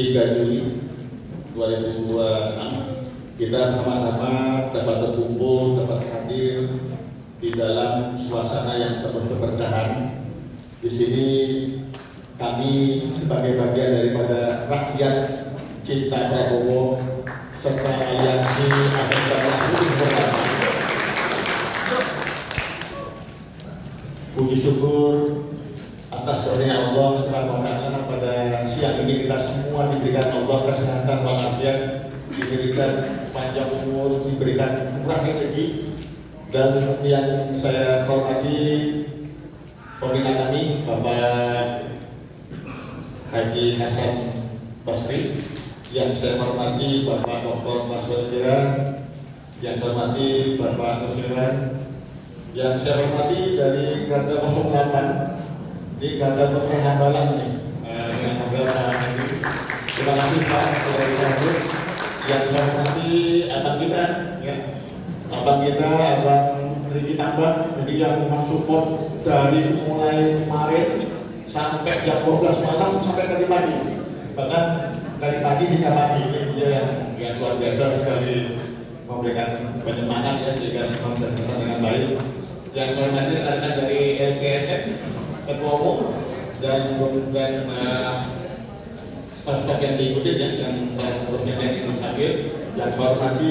3 Juli 2026 kita sama-sama dapat berkumpul, dapat hadir di dalam suasana yang penuh keberkahan. Di sini kami sebagai bagian daripada rakyat cinta Prabowo serta aliansi Atas Perjuangan. Puji syukur atas karunia Allah SWT pada siang ini kita semua diberikan Allah kesehatan walafiat, diberikan panjang umur, diberikan murah rezeki. Dan yang saya hormati pembina kami Bapak Haji Hasan Basri, yang saya hormati Bapak Dr. Maswar, yang saya hormati Bapak Nusirwan, yang saya hormati dari Garda 08 di Garda Perhambalan ini, terima kasih Pak dari Sambut. Yang saya hormati abang kita, ya, abang Riki Tambah, jadi yang mensupport dari mulai kemarin sampai jam 12 malam sampai tadi pagi, bahkan dari pagi hingga pagi. Ini dia yang luar biasa sekali memberikan penyemangat ya sehingga semua berjalan dengan baik. Yang saya hormati rekan dari LKSM, Ketua Umum dan staf-staf yang diikuti ya, yang saya urusnya yang Imam Sabir. Yang saya hormati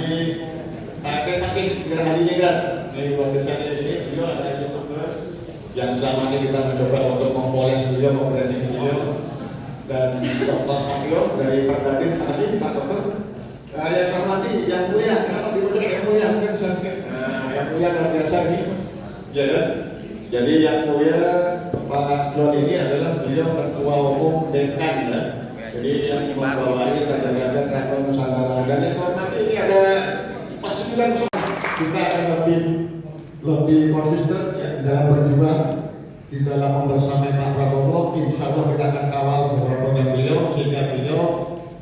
Pak Kepati Gerhadi Ningrat, ini luar biasa ini, beliau adalah YouTuber yang selama ini kita mencoba untuk mempoles beliau, membranding beliau. Dan Dr. Sakyo dari Pak Dadir, terima kasih Pak Dokter. Yang saya hormati yang mulia, kenapa diucap yang mulia? Mungkin bisa yang mulia luar biasa ini, ya kan? Jadi yang mulia Pak John ini adalah beliau Ketua Umum Dekan ya. Jadi yang membawanya Raja-Raja Keraton Nusantara. Dan yang saya hormati ini ada Pak Sukiran. Kita akan lebih konsisten ya, di dalam berjuang, di dalam membersamai Pak Prabowo. Insya Allah kita akan kawal program beliau sehingga beliau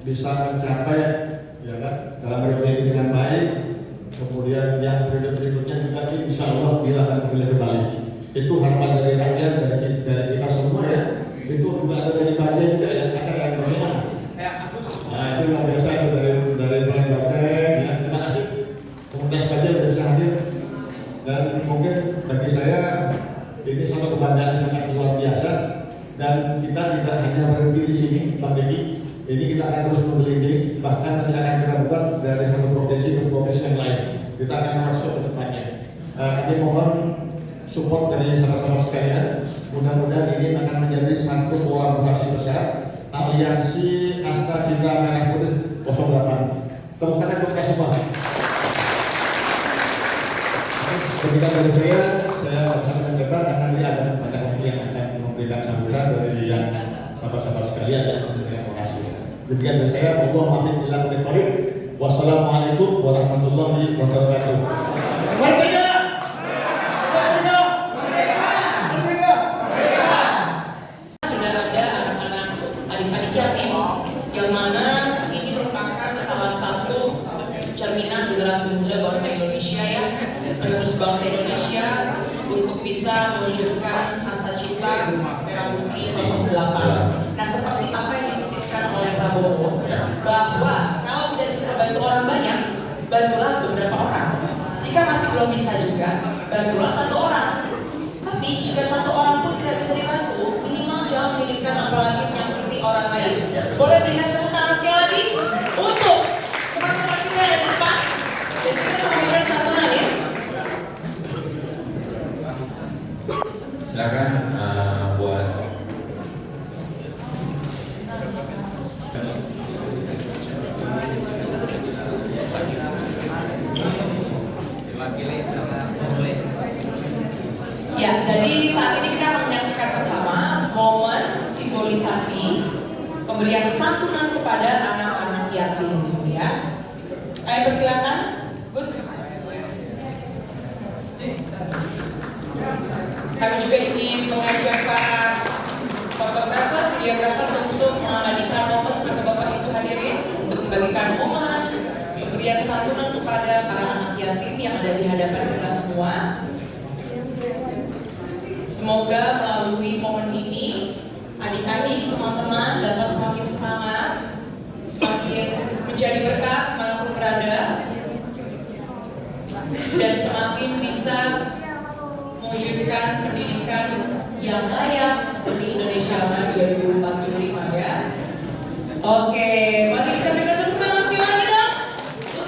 bisa mencapai ya kan, dalam periode ini dengan baik. Kemudian yang periode berikutnya juga insya Allah bila akan terpilih kembali. Itu harapan dari rakyat, dari kita semua ya. Itu juga ada dari Baca juga ya, ada yang bagaimana? Nah itu luar biasa itu dari Baca ya. Terima kasih komunitas Baca sudah bisa hadir. Dan mungkin bagi saya ini satu kebanggaan yang sangat luar biasa. Dan kita tidak hanya berhenti di sini, Pak Deki. Ini kita akan terus menggelinding, bahkan nanti akan kita buat dari satu provinsi ke provinsi yang lain. Kita akan masuk ke depannya. Kami mohon support dari sahabat-sahabat sekalian. Mudah-mudahan ini akan menjadi satu kolaborasi besar aliansi Asta Cinta Merah Putih 08. Tepuk tangan untuk kita semua. Demikian dari saya sangat lebar karena nanti ada banyak lagi yang akan memberikan sambutan dari yang sahabat-sahabat sekalian dan terima kasih. Demikian dari saya, Allah maafin bila tertarik. Wassalamualaikum warahmatullahi wabarakatuh. Merdeka! Sudah ada anak-anak adik-adik yatim yang mana ini merupakan salah satu cerminan generasi muda bangsa Indonesia ya, penerus bangsa Indonesia untuk bisa mewujudkan Asta Cinta Merah Putih 08. Nah, seperti apa yang dikutipkan oleh Prabowo, bahwa kalau tidak bisa membantu orang banyak, bantulah beberapa orang. Jika masih belum bisa juga, bantulah 1 orang. Tapi jika 1 orang pun tidak bisa dibantu, minimal jangan menyulitkan apalagi menyakiti orang lain. Boleh berikan tepuk tangan sekali lagi untuk teman-teman kita yang di depan. Jadi kita memberikan santunan ya. Silakan buat Ya, jadi saat ini kita akan menyaksikan bersama momen simbolisasi pemberian santunan kepada anak-anak yatim ya. Ayo persilakan, Gus. Kami juga ingin mengajak Pak fotografer, videografer untuk mengabadikan momen atau Bapak Ibu hadirin untuk membagikan momen pemberian santunan kepada para anak yatim yang ada di hadapan kita semua. Semoga melalui momen ini adik-adik, teman-teman dapat semakin semangat semakin menjadi berkat dimanapun berada, dan semakin bisa mewujudkan pendidikan yang layak demi Indonesia Emas 2045 ya. Oke, mari kita berikan tepuk tangan sekali lagi dong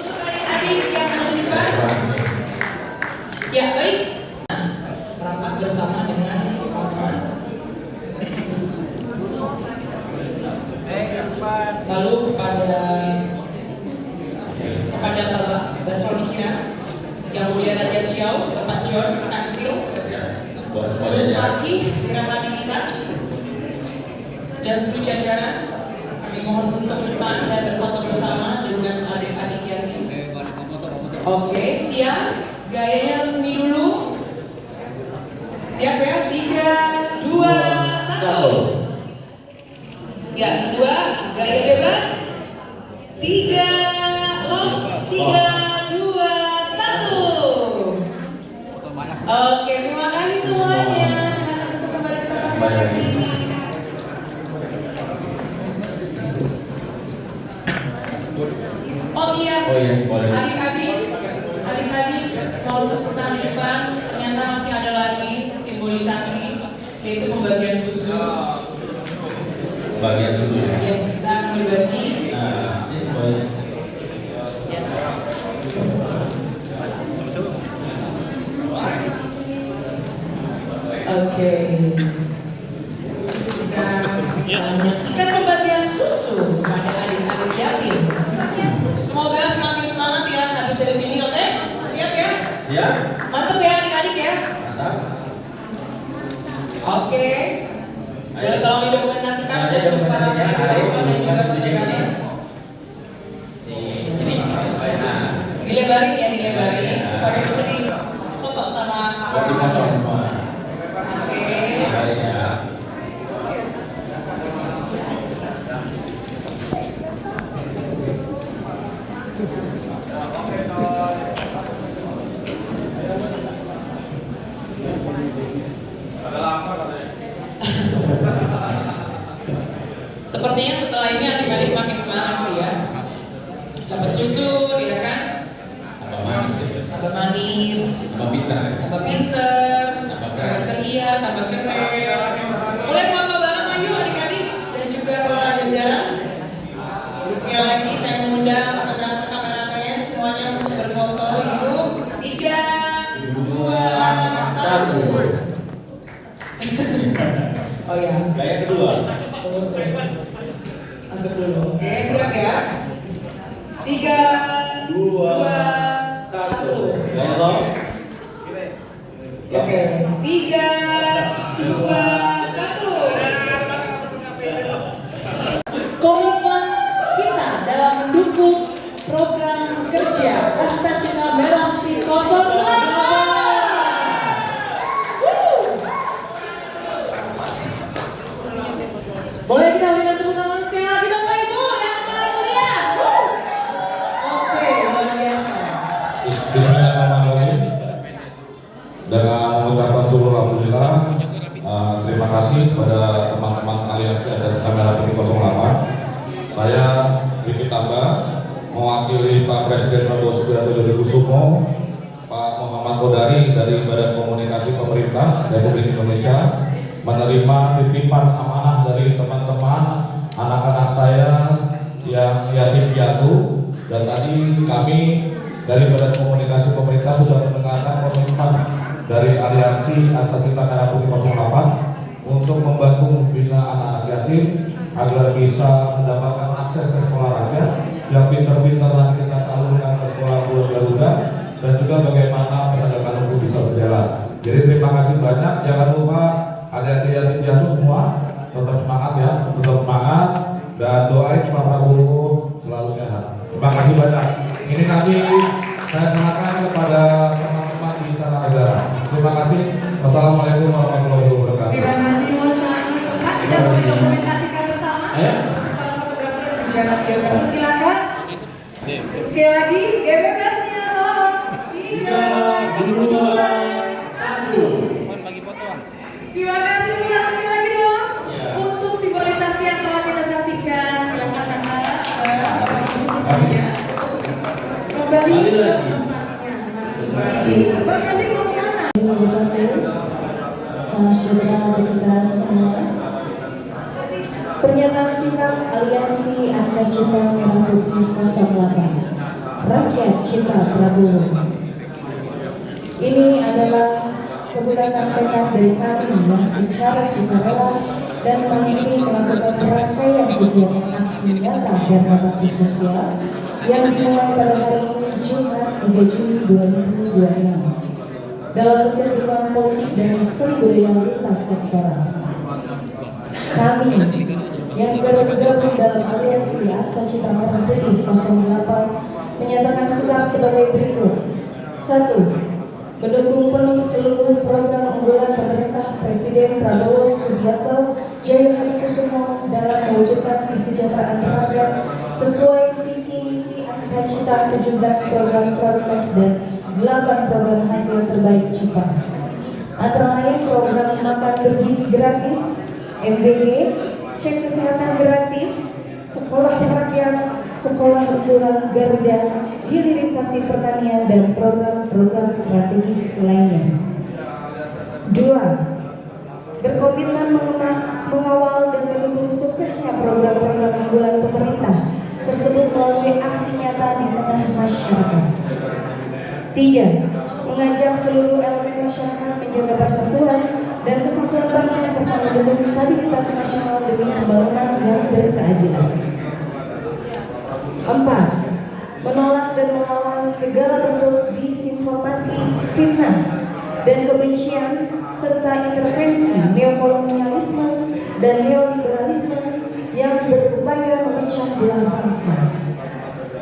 untuk adik-adik yang ada di depan. Ya baik, rapat bersama dengan teman-teman. Lalu kepada Bapak Basroni Kiran, Yang Mulia Raja Siau, Bapak John Taksil, Mustaki Wirahadinira, dan seluruh jajaran, kami mohon untuk depan dan berfoto bersama dengan adik-adik yatim. Oke, siap? Gayanya resmi dulu. Siap ya? 3, 2, 1. Ya, kedua, gaya bebas. 3, love, 3, 2, 1. Oke, terima kasih semuanya. Silakan untuk kembali ke tempat lagi. Oh iya, adik-adik mau tepuk tangan di depan. Ternyata masih ada lagi simbolisasi, yaitu pembagian susu. Bagian susu ya? Yes, kita akan berbagi. Nah, ini semuanya. Oke. Kita menyaksikan pembagian susu pada adik-adik yatim. Semoga semakin semangat ya habis dari sini, oke? Siap ya? Siap? Mantap ya adik-adik ya? Mantap. Oke. Boleh tolong didokumentasikan untuk para fotografer dan juga fotografer. Ini nah. Dilebarin ya, dilebarin supaya bisa difoto sama Buat difoto kameramen. semua. Oke. Baik ya. Sepertinya setelah ini adik-adik makin semangat sih ya. Dapat susu, ya kan? Tambah manis gitu. Tambah manis, Tambah pintar. tambah pinter, tambah ceria, tambah keren. Boleh foto bareng ayo adik-adik dan juga para jajaran. Sekali lagi saya mengundang fotografer kameramen semuanya untuk berfoto. Yuk, 3, 2, 1. Oh ya. Gaya kedua. Tunggu. Masuk dulu. Oke, siap ya. 3, 2, 1. Gaya lo. Oke, 3, 2, 1. Komitmen kita dalam mendukung program kerja Kasta Citra Merah Putih 08. Boleh kita berikan tepuk tangan sekali lagi dong Pak Ibu yang paling meriah. Oke, luar biasa. Bismillahirrahmanirrahim. Dengan mengucapkan syukur alhamdulillah, terima kasih kepada teman-teman Aliansi Asasi Merah Putih 08. Saya Riki Tamba mewakili Pak Presiden Prabowo Subianto Jodokusumo, Pak Muhammad Kodari dari Badan Komunikasi Pemerintah Republik Indonesia menerima titipan amanah dari teman-teman anak-anak saya yang yatim piatu, dan tadi kami dari Badan Komunikasi Pemerintah sudah mendengarkan komitmen dari Aliansi Asatita Merah Putih 08 untuk membantu membina anak-anak yatim agar bisa mendapatkan akses ke sekolah rakyat yang pintar-pintar nanti kita salurkan ke sekolah Garuda, dan juga bagaimana penegakan hukum bisa berjalan. Jadi terima kasih banyak, jangan lupa adik-adik yatim piatu semua tetap semangat ya, tetap semangat, dan doain Pak Prabowo selalu sehat. Terima kasih banyak. Ini nanti saya serahkan kepada teman-teman di Istana Negara. Terima kasih. Wassalamualaikum warahmatullahi wabarakatuh. Terima kasih, mohon maaf. Kita boleh dokumentasikan bersama. Ayo. Para fotografer dan juga videografer silakan. Sekali lagi, GBBS Nilo 3, 2, 1. Terima kasih, sekali lagi dong. Untuk simbolisasi yang telah kita saksikan, silakan kakak. masing-masing. Bang, nanti mau kemana? Salam sejahtera bagi kita semua. Pernyataan sikap Aliansi Askar Cita Merah Putih 08 Rakyat Cita Prabowo. Ini adalah kebulatan tekad dari kami yang secara sukarela dan mandiri melakukan rangkaian kegiatan aksi nyata dan bakti sosial yang dimulai pada hari ini Jumat 3 Juli 2026 dalam bentuk dukungan politik dan seni budaya lintas sektoral. Kami yang bergabung dalam Aliansi Askar Cita Merah Putih 08 menyatakan sikap sebagai berikut. 1. Mendukung penuh seluruh program unggulan pemerintah Presiden Prabowo Subianto Jaya Hadikusumo dalam mewujudkan kesejahteraan rakyat sesuai visi misi Askar Cita 17 program prioritas dan 8 program hasil terbaik Cita. Antara lain program makan bergizi gratis, MBG, cek kesehatan gratis, sekolah rakyat, sekolah unggulan Garuda, hilirisasi pertanian dan program-program strategis lainnya. 2. Berkomitmen mengawal dan mendukung suksesnya program-program unggulan pemerintah tersebut melalui aksi nyata di tengah masyarakat. 3. Mengajak seluruh elemen masyarakat menjaga persatuan dan kesatuan bangsa serta mendukung stabilitas nasional demi pembangunan yang berkeadilan. 4. Menolak dan melawan segala bentuk disinformasi, fitnah, dan kebencian serta intervensi neokolonialisme dan neoliberalisme yang berupaya memecah belah bangsa.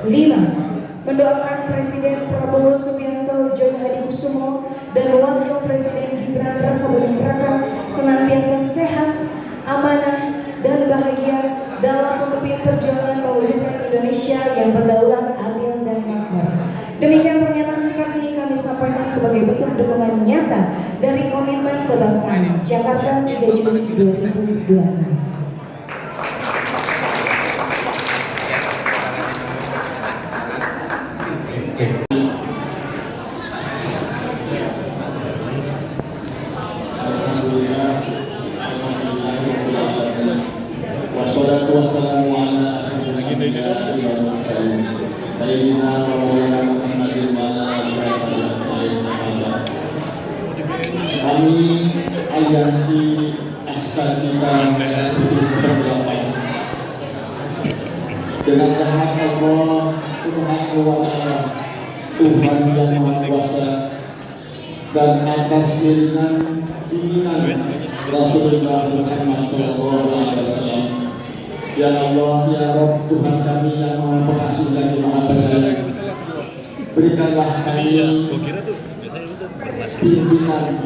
5. Mendoakan Presiden Prabowo Subianto Jaya Hadikusumo dan Wakil Presiden Gibran Rakabuming Raka senantiasa sehat, amanah, dan bahagia dalam memimpin perjuangan mewujudkan Indonesia yang berdaulat, adil, dan makmur. Demikian pernyataan sikap ini kami sampaikan sebagai bentuk dukungan nyata dari komitmen kebangsaan Jakarta 3 Juli 2026. Wassalatu wassalamu ala asyrofil anbiya'i wal mursalin sayyidina wa maulana Muhammadin wa ala alihi wasallam. Kami Aliansi Askar Cita Merah Putih 08 dengan rahmat Allah Subhanahu wa ta'ala, Tuhan yang Maha Kuasa, dan atas keinginan Rasulullah Muhammad SAW. Ya Allah, ya Rabb, Tuhan kami yang Maha Pengasih dan Maha Penyayang, berikanlah kami pimpinan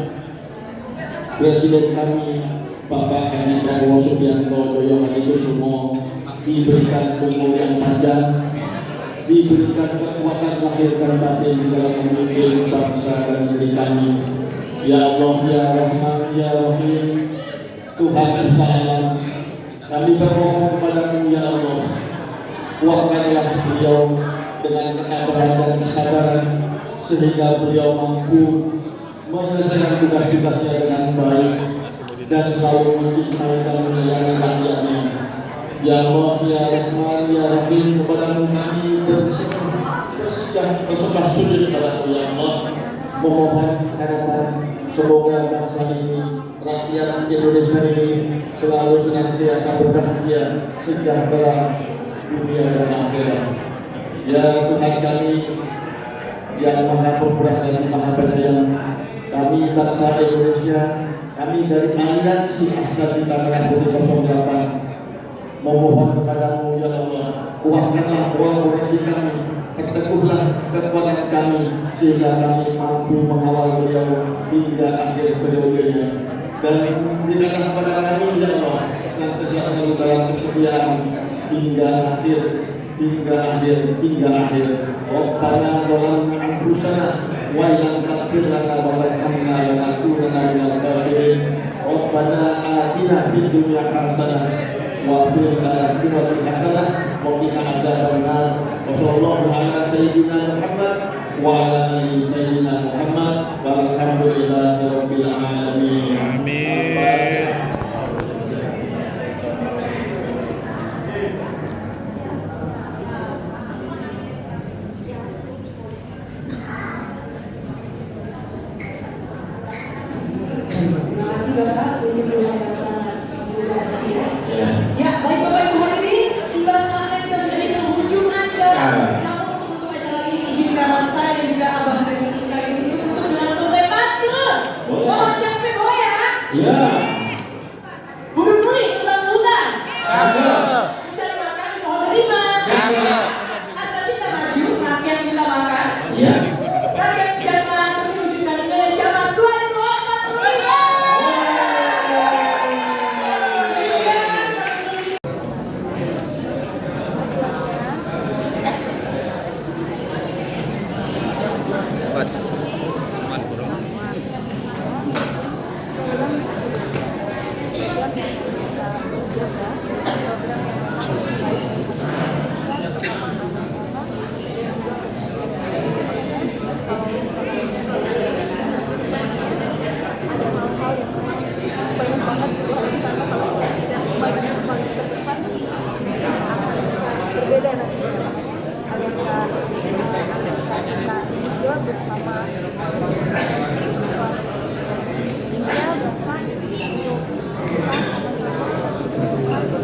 Presiden kami Bapak Haji Prabowo Subianto Jaya Hadikusumo diberikan umur yang panjang, diberikan kekuatan lahir dan batin di dalam memimpin bangsa dan negeri kami. Ya Allah, ya Rahman, ya Rahim, Tuhan semesta alam, kami bermohon kepadamu ya Allah, kuatkanlah beliau dengan ketabahan dan kesabaran sehingga beliau mampu menyelesaikan tugas-tugasnya dengan baik dan selalu mencintai dan menyayangi rakyatnya. Ya Allah, ya Rahman, ya Rahim, kepadamu kami bersembah sujud kepadamu ya Allah, memohon harapan semoga bangsa ini, rakyat Indonesia ini selalu senantiasa berbahagia, sejahtera dunia dan akhirat. Ya Tuhan kami yang Maha Pemurah dan Maha Penyayang, kami bangsa Indonesia, kami dari Aliansi Askar Cita Merah Putih 08 memohon kepadamu ya Allah, kuatkanlah koalisi kami, perteguhlah kekuatan kami sehingga kami mampu mengawal beliau hingga akhir periodenya, dan berikanlah kepada kami ya Allah senantiasa selalu dalam kesetiaan hingga akhir. Rabbana zalamna anfusana wa lam taghfir lana wa tarhamna lanakunanna minal khasirin. Rabbana atina fid dunya hasanah wa fil akhirati hasanah wa qina adzabannar. Wa sallallahu ala sayyidina Muhammad wa ala ali sayyidina Muhammad walhamdulillahi rabbil alamin. Amin. Terima kasih Bapak untuk penjelasan juga ya. Ya, baik Bapak Ibu hadirin, tiba saatnya kita sudah di penghujung acara. Namun untuk tutup acara ini izinkan saya dan juga abang dari kita ini tutup dengan sontai pantun. Mohon jangan bego ya. Ya. Buru-buru kembang hutan. Mencari makan di pohon delima. Asal cinta maju, rakyat minta makan. Ya. Rakyat sejahtera demi mewujudkan Indonesia Maju 2045. Berbeda nanti aliansa kita Indonesia bersama Indonesia bersama untuk kita sama-sama bersatu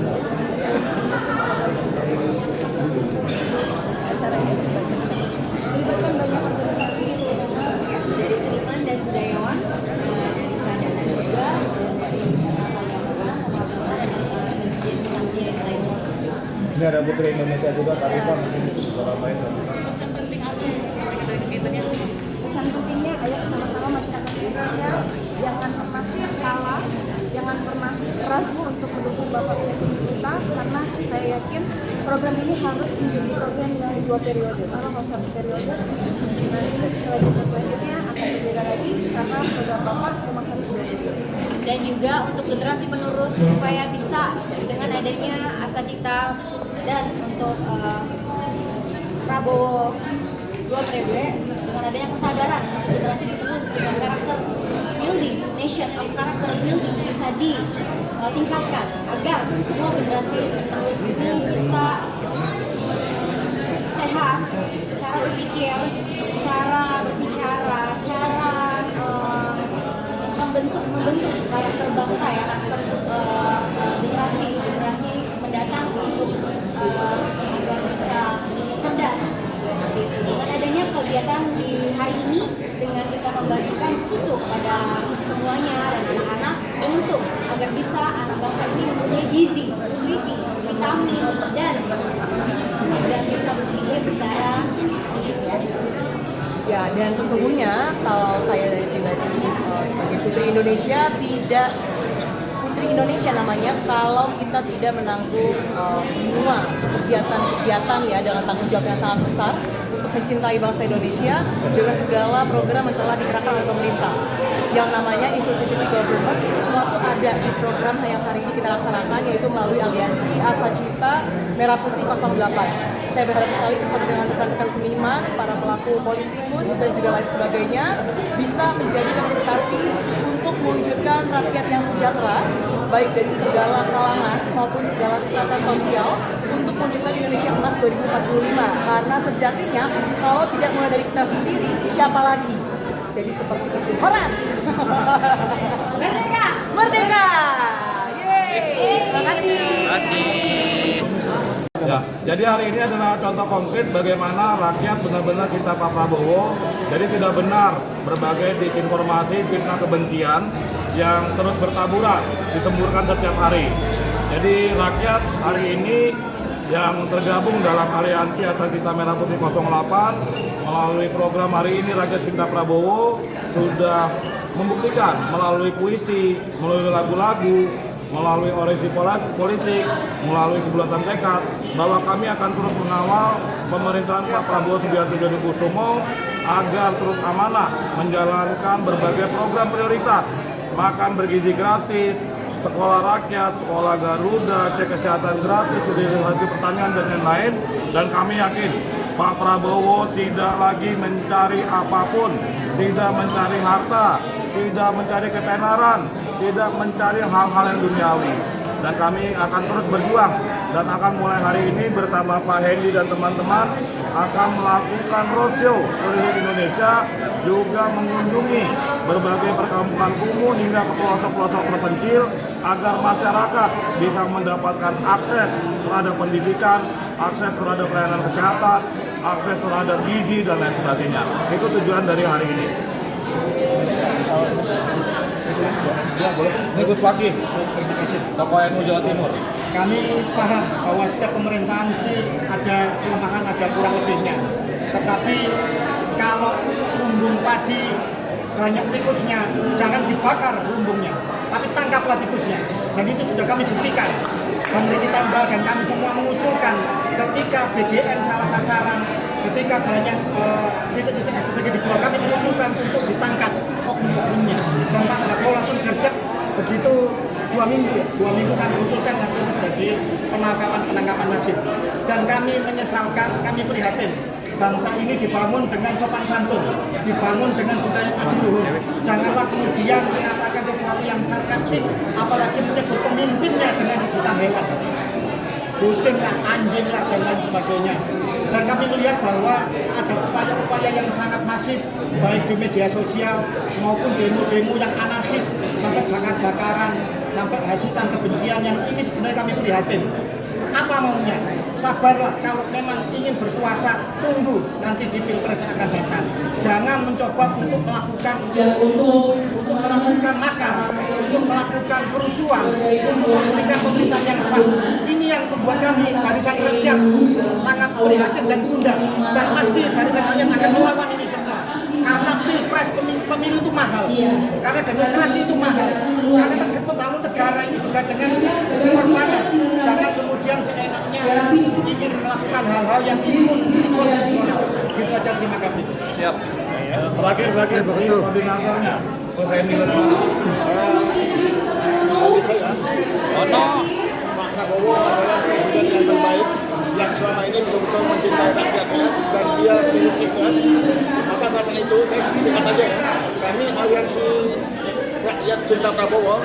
melibatkan banyak organisasi dari seniman dan budayawan dari keadaan juga dan dari presiden yang lainnya. Ini ada Putri Indonesia juga, Karifan mungkin itu bisa ramai. Pesan pentingnya, ayo sama-sama masyarakat Indonesia jangan pernah kalah, jangan pernah ragu untuk mendukung Bapak Presiden kita, karena saya yakin program ini harus menjadi program yang 2 periode. Karena kalau 1 periode nanti selanjutnya akan berbeda lagi, karena program Bapak memang harus 2 periode. Dan juga untuk generasi penerus supaya bisa dengan adanya Asa Cita dan untuk Prabowo 2 periode, dengan adanya kesadaran untuk generasi penerus dengan karakter building, nation of character building bisa ditingkatkan agar semua generasi penerus ini bisa sehat, cara berpikir, cara berbicara, cara membentuk karakter bangsa ya, karakter generasi mendatang untuk agar bisa cerdas seperti itu. Dengan adanya kegiatan di hari ini, dengan kita membagikan susu pada semuanya dan anak-anak untuk agar bisa anak bangsa ini mempunyai gizi, nutrisi, vitamin dan bisa berpikir secara ya. Dan sesungguhnya kalau saya dari pribadi sebagai Putri Indonesia, tidak Putri Indonesia namanya kalau kita tidak menanggung semua kegiatan-kegiatan ya dengan tanggung jawab yang sangat besar untuk mencintai bangsa Indonesia dengan segala program yang telah digerakkan oleh pemerintah. Yang namanya inclusivity government itu semua itu ada di program yang hari ini kita laksanakan, yaitu melalui aliansi Asa Cita Merah Putih 08. Saya berharap sekali bersama dengan rekan-rekan seniman, para pelaku politikus dan juga lain sebagainya bisa menjadi representasi untuk mewujudkan rakyat yang sejahtera, baik dari segala kalangan maupun segala strata sosial, untuk mewujudkan Indonesia Emas 2045. Karena sejatinya kalau tidak mulai dari kita sendiri, siapa lagi? Jadi seperti itu. Horas! Merdeka! Merdeka! Yeay! Terima kasih. Ya, jadi hari ini adalah contoh konkret bagaimana rakyat benar-benar cinta Pak Prabowo. Jadi tidak benar berbagai disinformasi, fitnah kebencian yang terus bertaburan, disemburkan setiap hari. Jadi rakyat hari ini yang tergabung dalam aliansi Asa Cita Merah Putih 08 melalui program hari ini Rakyat Cinta Prabowo sudah membuktikan melalui puisi, melalui lagu-lagu, melalui orasi politik, melalui kebulatan tekad bahwa kami akan terus mengawal pemerintahan Pak Prabowo Subianto Kusumo agar terus amanah menjalankan berbagai program prioritas, makan bergizi gratis, sekolah rakyat, sekolah Garuda, cek kesehatan gratis, hilirisasi pertanian dan lain-lain. Dan kami yakin Pak Prabowo tidak lagi mencari apapun, tidak mencari harta, tidak mencari ketenaran, tidak mencari hal-hal yang duniawi. Dan kami akan terus berjuang dan akan mulai hari ini bersama Pak Hendy dan teman-teman akan melakukan roadshow keliling Indonesia, juga mengunjungi berbagai perkampungan kumuh hingga ke pelosok-pelosok terpencil agar masyarakat bisa mendapatkan akses terhadap pendidikan, akses terhadap pelayanan kesehatan, akses terhadap gizi dan lain sebagainya. Itu tujuan dari hari ini. Ya, boleh. Ini Gus Paki. Terima kasih. Tokoh NU Jawa Timur. Kami paham bahwa setiap pemerintahan mesti ada kelemahan, ada kurang lebihnya. Tetapi kalau lumbung padi banyak tikusnya, jangan dibakar lumbungnya, tapi tangkaplah tikusnya. Dan itu sudah kami buktikan. Bang Riki Tambah dan kami semua mengusulkan ketika BDN salah sasaran, ketika banyak titik-titik seperti dijual, kami mengusulkan untuk ditangkap oknum-oknumnya. Dan Pak Prabowo langsung gercep begitu 2 minggu kami usulkan langsung terjadi penangkapan masif. Dan kami menyesalkan, kami prihatin. Bangsa ini dibangun dengan sopan santun, dibangun dengan budaya adiluhur. Janganlah kemudian mengatakan sesuatu yang sarkastik, apalagi menyebut pemimpinnya dengan sebutan hewan, kucing lah, anjing lah, dan lain sebagainya. Dan kami melihat bahwa ada upaya-upaya yang sangat masif, baik di media sosial maupun demo-demo yang anarkis, sampai bakar-bakaran, sampai hasutan kebencian yang ini sebenarnya kami prihatin. Apa maunya? Sabarlah, kalau memang ingin berkuasa, tunggu nanti di Pilpres akan datang. Jangan mencoba untuk melakukan makar, untuk melakukan kerusuhan, untuk memberikan pemerintahan yang sah. Ini yang membuat kami barisan rakyat sangat prihatin dan gundah. Dan pasti barisan rakyat akan melawan ini semua. Karena Pilpres pemilu itu mahal, karena demokrasi itu mahal, karena membangun negara ini juga dengan pengorbanan. Jangan kemudian seenaknya ingin melakukan hal-hal yang inkonstitusional. Gitu aja, terima kasih. Siap. Terakhir koordinatornya. Saya nilai Pak Prabowo adalah presiden yang terbaik yang selama ini betul-betul mencintai rakyatnya dan dia ikhlas. Maka karena itu saya singkat aja ya, kami aliansi rakyat cinta Prabowo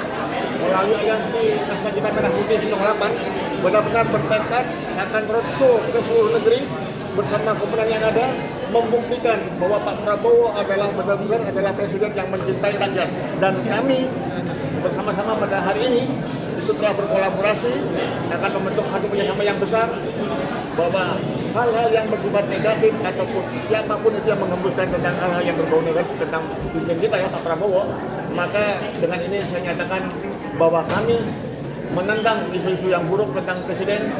melalui aliansi Naskah Cinta Merah Putih 08 benar-benar bertekad akan roadshow ke seluruh negeri bersama komandan yang ada, membuktikan bahwa Pak Prabowo adalah benar-benar adalah presiden yang mencintai rakyat. Dan kami bersama-sama pada hari ini itu telah berkolaborasi akan membentuk satu kerjasama yang besar, bahwa hal-hal yang bersifat negatif ataupun siapapun itu yang menghembuskan tentang hal-hal yang berbau negatif tentang pimpinan kita ya Pak Prabowo, maka dengan ini saya nyatakan bahwa kami menentang isu-isu yang buruk tentang presiden.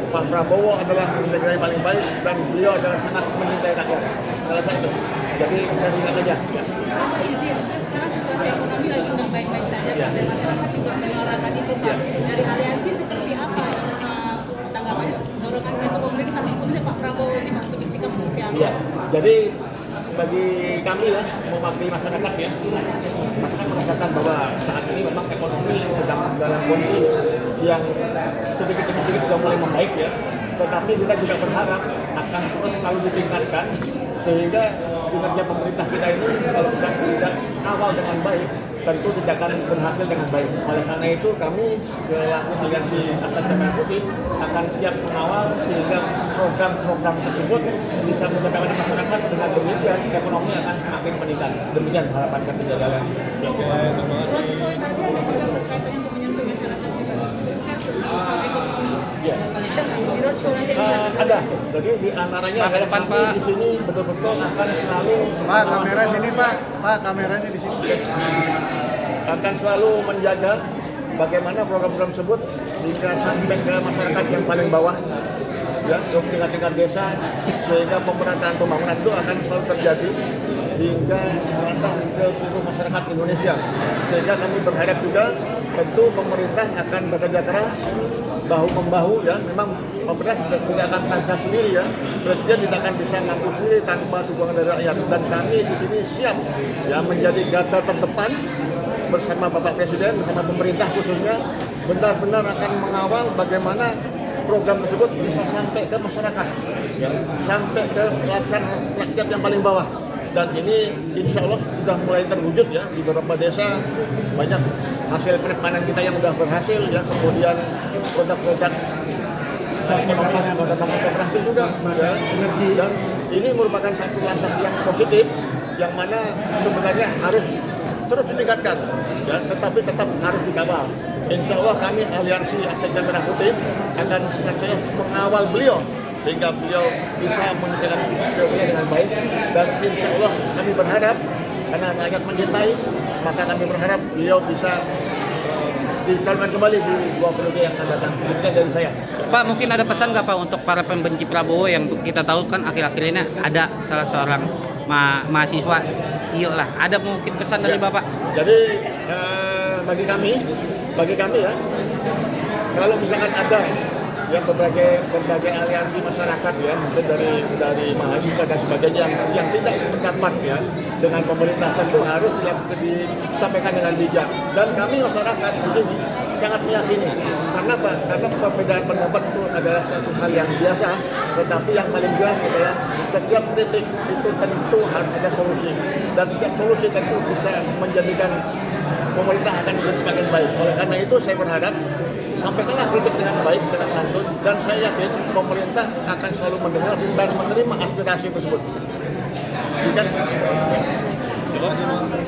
Pak Prabowo adalah presiden yang paling baik dan beliau adalah sangat mencintai rakyat. Alasan itu. Jadi saya singkat saja. Ya. Pak izin, sekarang situasi ekonomi lagi nggak baik-baik saja, dan masyarakat juga menyuarakan itu Pak. Dari aliansi seperti apa tanggapan dorongan itu pemerintah untuk Pak Prabowo ini Pak, untuk sikap seperti apa? Ya, jadi bagi kami ya, mewakili masyarakat ya, masyarakat merasakan bahwa saat ini memang ekonomi sedang dalam kondisi yang sedikit demi sedikit sudah mulai membaik ya. Tetapi kita juga berharap akan terus selalu ditingkatkan sehingga kinerja pemerintah kita ini kalau kita tidak awal dengan baik tentu tidak akan berhasil dengan baik. Oleh karena itu kami selaku aliansi Naskah Cinta Merah Putih akan siap mengawal sehingga program-program tersebut bisa mencapai masyarakat. Dengan demikian ekonomi akan semakin meningkat. Demikian harapan kami dari aliansi. Oke, terima kasih. Untuk menyentuh masyarakat juga ekonomi. Ya. Ada. Jadi di antaranya adalah kami di sini betul-betul akan selalu kamera sini Pak. Kameranya di sini. Akan selalu menjaga bagaimana program-program tersebut hingga sampai ke masyarakat yang paling bawah, ya, untuk tingkat-tingkat desa, sehingga pemerataan pembangunan itu akan selalu terjadi hingga merata ke seluruh masyarakat Indonesia. Sehingga kami berharap juga tentu pemerintah akan bekerja keras bahu-membahu ya. Memang pemerintah tidak akan tangkap sendiri ya. Presiden tidak akan bisa mampu sendiri tanpa dukungan dari rakyat. Dan kami di sini siap ya menjadi garda terdepan bersama Bapak Presiden, bersama pemerintah khususnya, benar-benar akan mengawal bagaimana program tersebut bisa sampai ke masyarakat, ya, sampai ke lapisan rakyat yang paling bawah. Dan ini insya Allah sudah mulai terwujud ya di beberapa desa, banyak hasil panen kita yang sudah berhasil ya, kemudian produk-produk berhasil juga ya, energi, dan ini merupakan satu langkah yang positif yang mana sebenarnya harus terus ditingkatkan ya, tetapi tetap harus dikawal. Insya Allah kami Aliansi Azteca Merah Putih akan senantiasa mengawal beliau sehingga beliau bisa menyelesaikan beliau dengan baik, dan insya Allah kami berharap karena rakyat mencintai, maka kami berharap beliau bisa dicalonkan kembali di 2 periode yang akan datang. Demikian dari saya. Pak, mungkin ada pesan nggak Pak untuk para pembenci Prabowo yang kita tahu kan akhir-akhir ini ada salah seorang mahasiswa iyo lah, ada mungkin pesan dari Bapak? Jadi bagi kami ya, kalau misalkan ada ya berbagai aliansi masyarakat ya, mungkin dari mahasiswa dan sebagainya yang tidak sependapat ya dengan pemerintah, tentu harus disampaikan dengan bijak. Dan kami masyarakat di sini sangat meyakini, karena apa? Karena perbedaan pendapat itu adalah satu hal yang biasa, tetapi yang paling jelas adalah setiap kritik itu tentu harus ada solusi, dan setiap solusi tentu bisa menjadikan pemerintah akan menjadi semakin baik. Oleh karena itu saya berharap sampaikanlah kritik dengan baik, dengan santun, dan saya yakin pemerintah akan selalu mendengar dan menerima aspirasi tersebut. Terima kasih.